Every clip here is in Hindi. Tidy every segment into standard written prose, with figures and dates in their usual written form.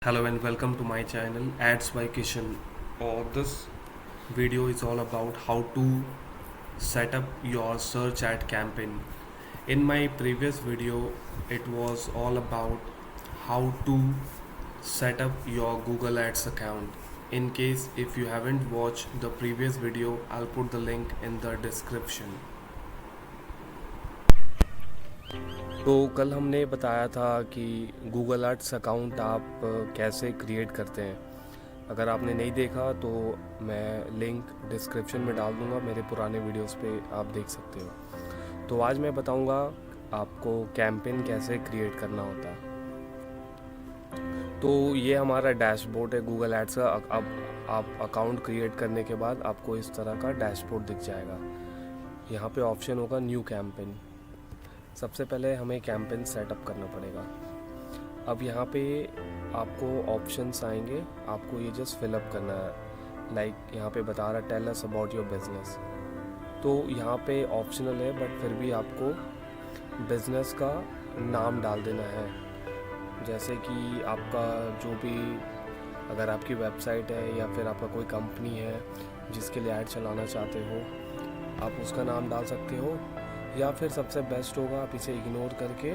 Hello and welcome to my channel Ads by Kishan. This video is all about how to set up your search ad campaign. In my previous video, it was all about how to set up your Google Ads account. In case if you haven't watched the previous video, I'll put the link in the description. तो कल हमने बताया था कि गूगल एड्स अकाउंट आप कैसे क्रिएट करते हैं। अगर आपने नहीं देखा तो मैं लिंक डिस्क्रिप्शन में डाल दूंगा, मेरे पुराने वीडियोस पे आप देख सकते हो। तो आज मैं बताऊंगा आपको कैंपेन कैसे क्रिएट करना होता है। तो ये हमारा डैशबोर्ड है गूगल एड्स का। अब आप अकाउंट क्रिएट करने के बाद आपको इस तरह का डैशबोर्ड दिख जाएगा। यहाँ पे ऑप्शन होगा न्यू कैंपेन। सबसे पहले हमें कैंपेन सेटअप करना पड़ेगा। अब यहाँ पे आपको ऑप्शंस आएंगे, आपको ये जस्ट फिलअप करना है। लाइक यहाँ पे बता रहा tell us about your business. तो यहाँ पे ऑप्शनल है, बट फिर भी आपको बिजनेस का नाम डाल देना है। जैसे कि आपका जो भी, अगर आपकी वेबसाइट है या फिर आपका कोई कंपनी है जिसके लिए ऐड चलाना चाहते हो, आप उसका नाम डाल सकते हो। या फिर सबसे बेस्ट होगा आप इसे इग्नोर करके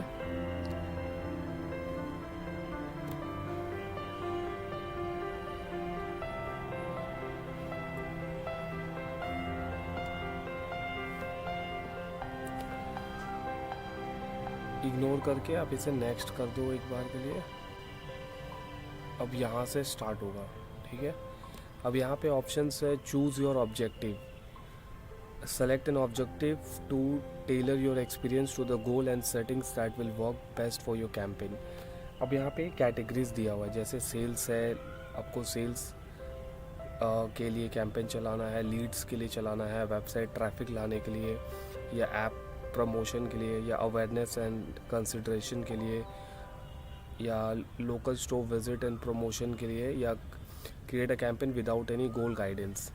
आप इसे नेक्स्ट कर दो एक बार के लिए। अब यहाँ से स्टार्ट होगा, ठीक है। अब यहाँ पे ऑप्शंस है choose your objective, select an objective to tailor your experience to the goal and settings that will work best for your campaign। अब यहाँ पे कैटेगरीज दिया हुआ है, जैसे सेल्स है, आपको सेल्स के लिए कैंपेन चलाना है, लीड्स के लिए चलाना है, वेबसाइट ट्रैफिक लाने के लिए, या ऐप प्रमोशन के लिए, या अवेयरनेस एंड कंसिडरेशन के लिए, या local store visit and promotion के लिए, या create a campaign without any goal guidance.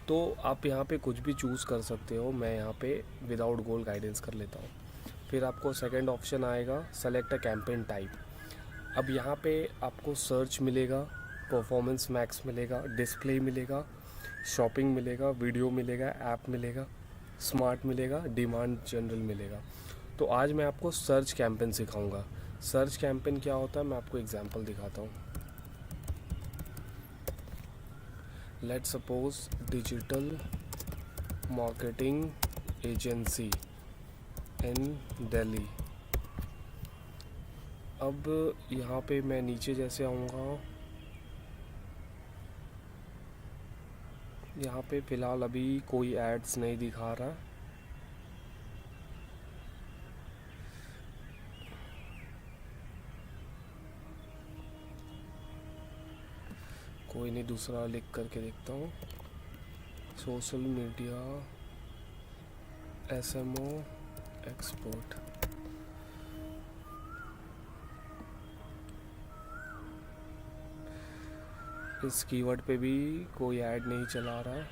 तो आप यहाँ पे कुछ भी चूज़ कर सकते हो। मैं यहाँ पे विदाउट गोल गाइडेंस कर लेता हूँ। फिर आपको सेकंड ऑप्शन आएगा सेलेक्ट अ कैंपेन टाइप। अब यहाँ पे आपको सर्च मिलेगा, परफॉर्मेंस मैक्स मिलेगा, डिस्प्ले मिलेगा, शॉपिंग मिलेगा, वीडियो मिलेगा, ऐप मिलेगा, स्मार्ट मिलेगा, डिमांड जनरल मिलेगा। तो आज मैं आपको सर्च कैंपेन सिखाऊंगा। सर्च कैंपेन क्या होता है मैं आपको एग्जांपल दिखाता हूँ। Let's suppose digital marketing agency in Delhi. अब यहाँ पे मैं नीचे जैसे आऊँगा, यहाँ पे फ़िलहाल अभी कोई एड्स नहीं दिखा रहा। कोई नहीं, दूसरा लिख करके देखता हूँ। Social media SMO expert. इस कीवर्ड पे भी कोई ऐड नहीं चला रहा है।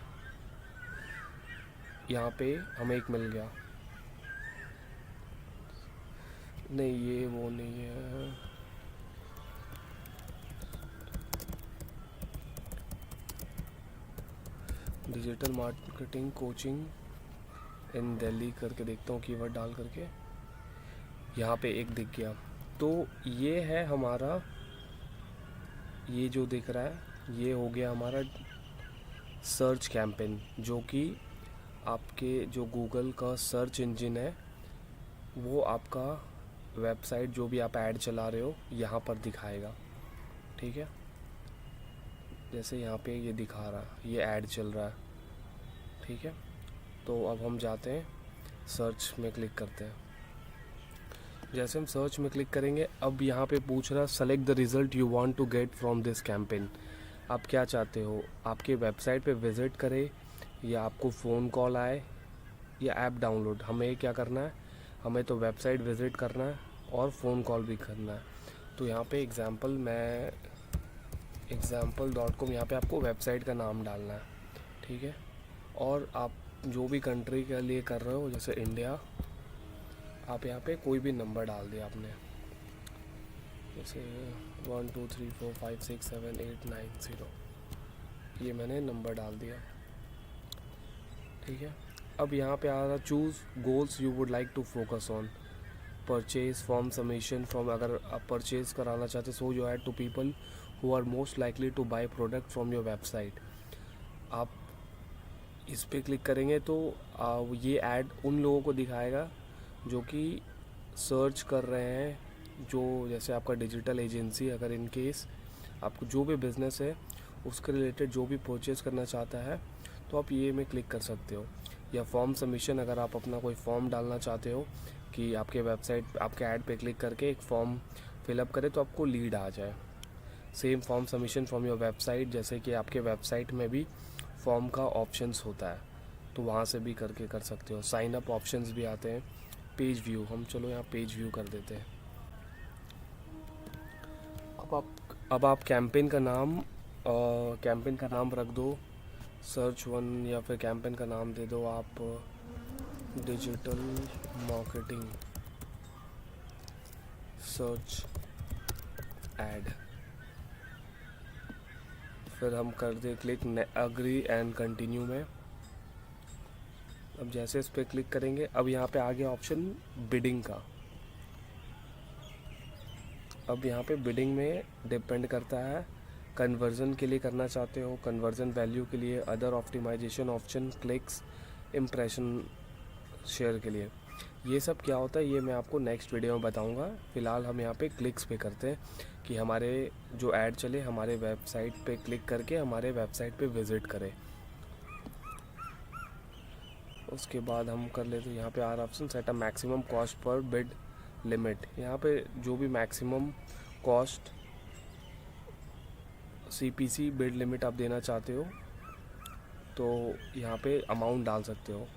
यहाँ पे हमें एक मिल गया। नहीं, ये वो नहीं है। डिजिटल मार्केटिंग कोचिंग इन दिल्ली करके देखता हूँ, कीवर्ड डाल करके। यहाँ पे एक दिख गया। तो ये है हमारा, ये जो दिख रहा है ये हो गया हमारा सर्च कैंपेन, जो कि आपके जो गूगल का सर्च इंजन है वो आपका वेबसाइट जो भी आप ऐड चला रहे हो यहाँ पर दिखाएगा, ठीक है। जैसे यहाँ पे ये दिखा रहा है, ये ऐड चल रहा है, ठीक है। तो अब हम जाते हैं सर्च में क्लिक करते हैं। जैसे हम सर्च में क्लिक करेंगे, अब यहाँ पे पूछ रहा है select the result you want to get from this campaign. आप क्या चाहते हो, आपके वेबसाइट पे विज़िट करे, या आपको फ़ोन कॉल आए, या ऐप डाउनलोड। हमें क्या करना है, हमें तो वेबसाइट विज़िट करना है और फ़ोन कॉल भी करना है। तो यहाँ पे एग्ज़ाम्पल मैं example.com, यहाँ पे आपको वेबसाइट का नाम डालना है, ठीक है। और आप जो भी कंट्री के लिए कर रहे हो, जैसे इंडिया, आप यहाँ पे कोई भी नंबर डाल दिया आपने। जैसे 1 2 3 4 5 6 7 8 9 0, ये मैंने नंबर डाल दिया। ठीक है, अब यहाँ पे आ रहा choose goals you would like to focus on, purchase from submission from, अगर आप परचेज कराना चाहते so you add to people who are most likely to buy product from your website. आप इस पर क्लिक करेंगे तो ये ऐड उन लोगों को दिखाएगा जो कि सर्च कर रहे हैं, जो जैसे आपका डिजिटल एजेंसी, अगर इन केस आपको जो भी बिज़नेस है उसके रिलेटेड जो भी परचेज़ करना चाहता है तो आप ये में क्लिक कर सकते हो। या फॉर्म सबमिशन, अगर आप अपना कोई फॉर्म डालना चाहते हो कि आपके वेबसाइट आपके ऐड पे क्लिक करके एक फॉर्म फिलअप करें तो आपको लीड आ जाए। Same form submission from your website, जैसे कि आपके वेबसाइट में भी फॉर्म का ऑप्शंस होता है तो वहाँ से भी करके कर सकते हो। साइन अप ऑप्शंस भी आते हैं। पेज व्यू, हम चलो यहाँ पेज व्यू कर देते हैं। अब आप कैंपेन का नाम रख दो सर्च वन, या फिर कैंपेन का नाम दे दो आप डिजिटल मार्केटिंग सर्च ऐड। फिर हम कर दे क्लिक अग्री एंड कंटिन्यू में। अब जैसे इस पर क्लिक करेंगे, अब यहाँ पे आ गया ऑप्शन बिडिंग का। अब यहाँ पे बिडिंग में डिपेंड करता है कन्वर्जन के लिए करना चाहते हो, कन्वर्जन वैल्यू के लिए, other optimisation option, clicks, impression share के लिए। ये सब क्या होता है ये मैं आपको नेक्स्ट वीडियो में बताऊंगा। फ़िलहाल हम यहाँ पे क्लिक्स पे करते हैं कि हमारे जो ऐड चले हमारे वेबसाइट पे क्लिक करके हमारे वेबसाइट पे विज़िट करें। उसके बाद हम कर लेते हैं यहाँ पे or option set a maximum cost per bid limit. यहाँ पे जो भी maximum cost CPC bid limit आप देना चाहते हो तो यहाँ पे अमाउंट डाल सकते हो।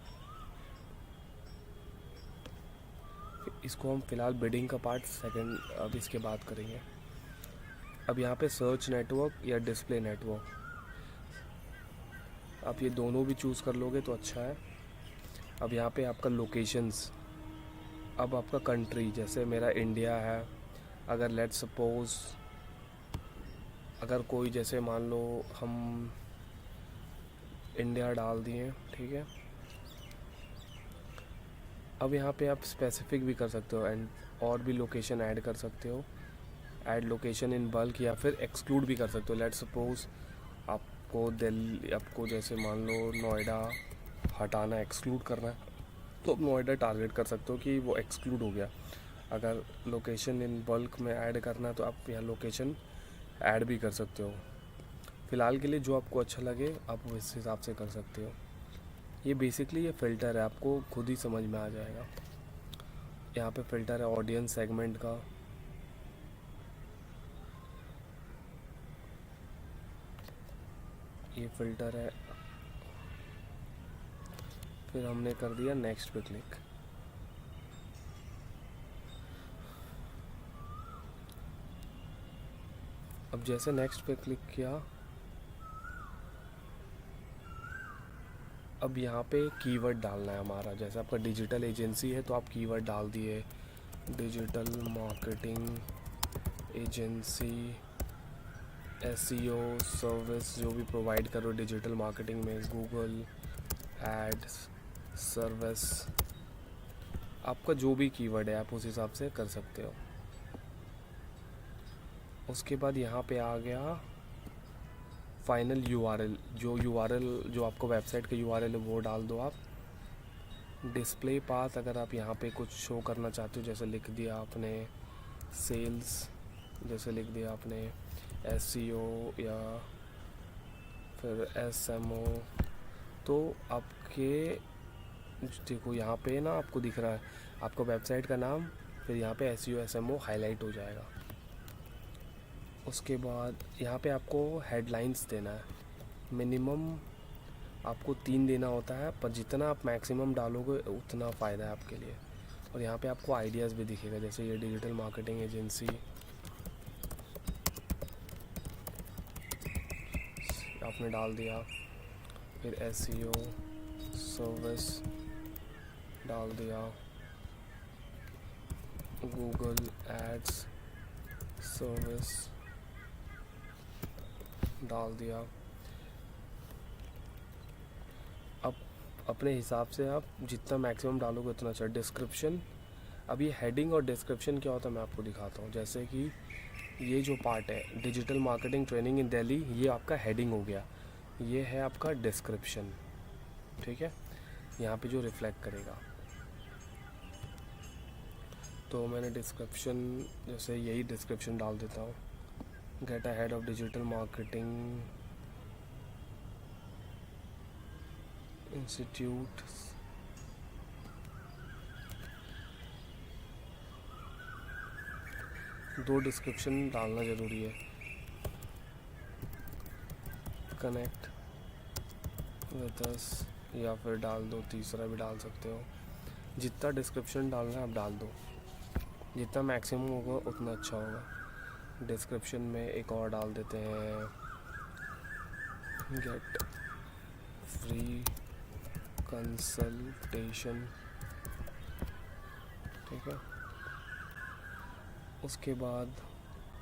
इसको हम फ़िलहाल बिडिंग का पार्ट सेकंड अब इसके बाद करेंगे। अब यहाँ पे सर्च नेटवर्क या डिस्प्ले नेटवर्क, आप ये दोनों भी चूज़ कर लोगे तो अच्छा है। अब यहाँ पे आपका लोकेशंस, अब आपका कंट्री, जैसे मेरा इंडिया है, अगर लेट्स सपोज अगर कोई जैसे मान लो हम इंडिया डाल दिए, ठीक है। अब यहाँ पे आप स्पेसिफिक भी कर सकते हो एंड और भी लोकेशन ऐड कर सकते हो, ऐड लोकेशन इन बल्क, या फिर एक्सक्लूड भी कर सकते हो। लेट्स सपोज आपको दिल्ली, आपको जैसे मान लो नोएडा हटाना, एक्सक्लूड करना है तो आप नोएडा टारगेट कर सकते हो कि वो एक्सक्लूड हो गया। अगर लोकेशन इन बल्क में ऐड करना है तो आप यहाँ लोकेशन ऐड भी कर सकते हो। फ़िलहाल के लिए जो आपको अच्छा लगे आप उस हिसाब से कर सकते हो। ये बेसिकली ये फ़िल्टर है, आपको खुद ही समझ में आ जाएगा। यहाँ पे फ़िल्टर है ऑडियंस सेगमेंट का, ये फ़िल्टर है। फिर हमने कर दिया नेक्स्ट पे क्लिक। अब जैसे नेक्स्ट पे क्लिक किया, अब यहाँ पे कीवर्ड डालना है हमारा। जैसे आपका डिजिटल एजेंसी है तो आप कीवर्ड डाल दिए digital marketing agency, SEO service जो भी प्रोवाइड करो डिजिटल मार्केटिंग में, गूगल एड्स सर्विस, आपका जो भी कीवर्ड है आप उस हिसाब से कर सकते हो। उसके बाद यहाँ पे आ गया फाइनल URL, जो आपको वेबसाइट का URL है वो डाल दो आप। डिस्प्ले पाथ, अगर आप यहाँ पे कुछ शो करना चाहते हो, जैसे लिख दिया आपने सेल्स, जैसे लिख दिया आपने SEO या फिर SMO, तो आपके देखो यहाँ पे ना आपको दिख रहा है आपका वेबसाइट का नाम, फिर यहाँ पे SEO SMO हाईलाइट हो जाएगा। उसके बाद यहाँ पे आपको हेडलाइंस देना है, मिनिमम आपको 3 देना होता है, पर जितना आप मैक्सिमम डालोगे उतना फ़ायदा है आपके लिए। और यहाँ पे आपको आइडियाज़ भी दिखेगा, जैसे ये डिजिटल मार्केटिंग एजेंसी आपने डाल दिया, फिर SEO सर्विस डाल दिया, गूगल एड्स सर्विस डाल दिया। अब अपने हिसाब से आप जितना मैक्सिमम डालोगे उतना अच्छा। डिस्क्रिप्शन, अब ये हेडिंग और डिस्क्रिप्शन क्या होता है मैं आपको दिखाता हूँ। जैसे कि ये जो पार्ट है digital marketing training in Delhi, ये आपका हेडिंग हो गया। ये है आपका डिस्क्रिप्शन, ठीक है, यहाँ पे जो रिफ्लेक्ट करेगा। तो मैंने डिस्क्रिप्शन जैसे यही डिस्क्रिप्शन डाल देता हूँ, get ahead of digital marketing institute. दो डिस्क्रिप्शन डालना ज़रूरी है। कनेक्ट विद अस, या फिर डाल दो, तीसरा भी डाल सकते हो। जितना डिस्क्रिप्शन डालना है आप डाल दो, जितना मैक्सिमम होगा उतना अच्छा होगा। डिस्क्रिप्शन में एक और डाल देते हैं, गेट फ्री कंसल्टेशन, ठीक है। उसके बाद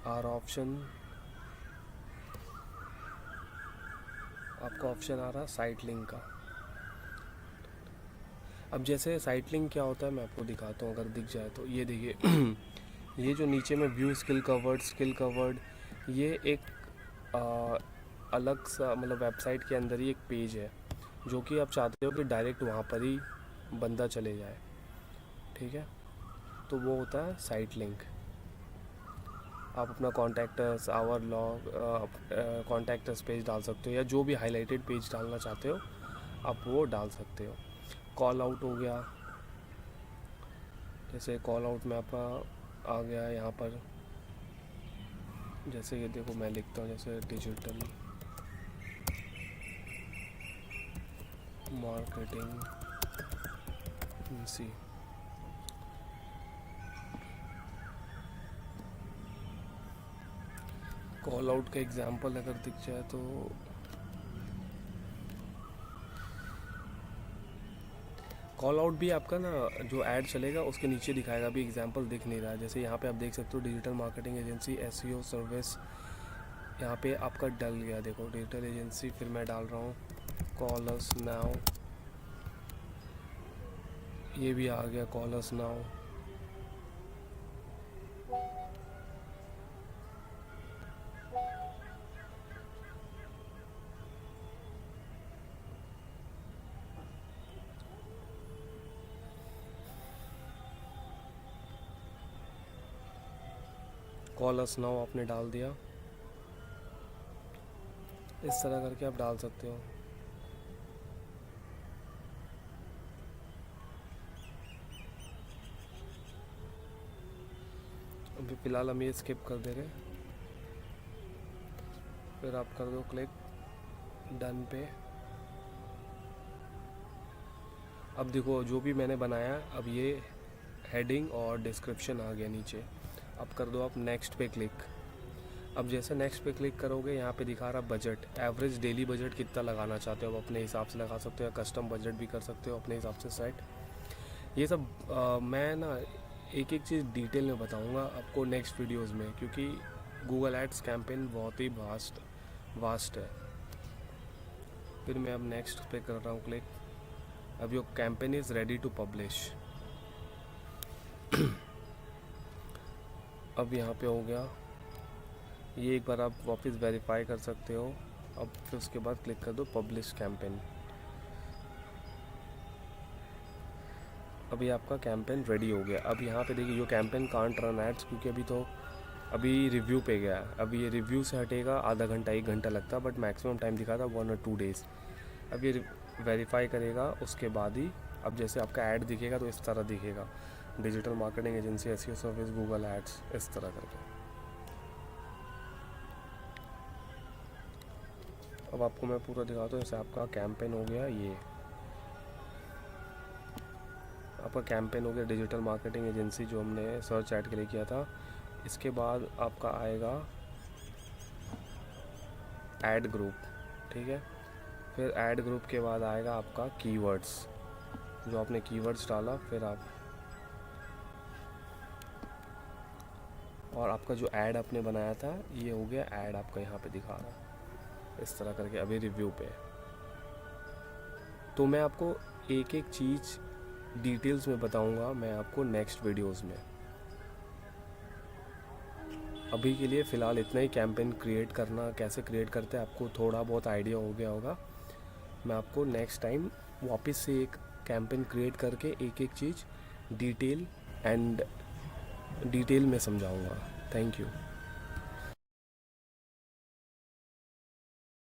आर ऑप्शन, आपका ऑप्शन आ रहा साइट लिंक का। अब जैसे साइट लिंक क्या होता है मैं आपको दिखाता हूँ, अगर दिख जाए तो। ये देखिए ये जो नीचे में व्यू स्किल कवर्ड, ये एक अलग सा मतलब वेबसाइट के अंदर ही एक पेज है जो कि आप चाहते हो कि डायरेक्ट वहाँ पर ही बंदा चले जाए, ठीक है। तो वो होता है साइट लिंक। आप अपना contacts, our log, contacts page डाल सकते हो, या जो भी हाईलाइटेड पेज डालना चाहते हो आप वो डाल सकते हो। कॉल आउट हो गया, जैसे कॉल आउट में आपका आ गया यहाँ पर। जैसे ये देखो मैं लिखता हूँ जैसे डिजिटल मार्केटिंग सी, कॉल आउट का एग्जांपल अगर दिख जाए तो कॉल आउट भी आपका ना जो ऐड चलेगा उसके नीचे दिखाएगा। अभी एग्जांपल दिख नहीं रहा है, जैसे यहाँ पे आप देख सकते हो digital marketing agency SEO service, यहाँ पे आपका डल गया देखो डिजिटल एजेंसी। फिर मैं डाल रहा हूँ कॉल अस नाउ, ये भी आ गया call us now. Call us now आपने डाल दिया, इस तरह करके आप डाल सकते हो। अभी फ़िलहाल हम ये स्किप कर दे रहे, फिर आप कर दो क्लिक डन पे। अब देखो जो भी मैंने बनाया, अब ये हेडिंग और डिस्क्रिप्शन आ गया नीचे। अब कर दो आप नेक्स्ट पे क्लिक। अब जैसे नेक्स्ट पे क्लिक करोगे यहाँ पे दिखा रहा बजट, एवरेज डेली बजट कितना लगाना चाहते हो आप अपने हिसाब से लगा सकते हो, या कस्टम बजट भी कर सकते हो अपने हिसाब से सेट। ये सब मैं ना एक एक चीज़ डिटेल में बताऊँगा आपको नेक्स्ट वीडियोज़ में, क्योंकि गूगल एड्स कैंपेन बहुत ही वास्ट है। फिर मैं अब नेक्स्ट पे कर रहा हूँ क्लिक। अब your campaign is ready to publish. अब यहाँ पे हो गया ये, एक बार आप वापस वेरीफाई कर सकते हो। अब फिर उसके बाद क्लिक कर दो पब्लिश कैंपेन। अभी आपका कैंपेन रेडी हो गया। अब यहाँ पे देखिए यो कैंपेन कांट रन एड्स, क्योंकि अभी रिव्यू पे गया है। अभी ये रिव्यू से हटेगा आधा घंटा 1 घंटा लगता है, बट मैक्सिमम टाइम दिखा था 1 और 2 डेज़। अब ये वेरीफाई करेगा उसके बाद ही अब जैसे आपका ऐड दिखेगा तो इस तरह दिखेगा, digital marketing agency SEO service Google ads, इस तरह करके। अब आपको मैं पूरा दिखाता हूँ। जैसे आपका कैंपेन हो गया, ये आपका कैंपेन हो गया डिजिटल मार्केटिंग एजेंसी जो हमने सर्च ऐड के लिए किया था। इसके बाद आपका आएगा ऐड ग्रुप, ठीक है। फिर ऐड ग्रुप के बाद आएगा आपका कीवर्ड्स, जो आपने कीवर्ड्स डाला। फिर आप और आपका जो ऐड आपने बनाया था ये हो गया ऐड, आपका यहाँ पे दिखा रहा इस तरह करके अभी रिव्यू पे। तो मैं आपको एक एक चीज़ डिटेल्स में बताऊंगा मैं आपको नेक्स्ट वीडियोस में। अभी के लिए फ़िलहाल इतना ही। कैंपेन क्रिएट करना कैसे क्रिएट करते हैं आपको थोड़ा बहुत आइडिया हो गया होगा। मैं आपको नेक्स्ट टाइम वापस से एक कैंपेन क्रिएट करके एक एक चीज़ डिटेल में समझाऊंगा। Thank you.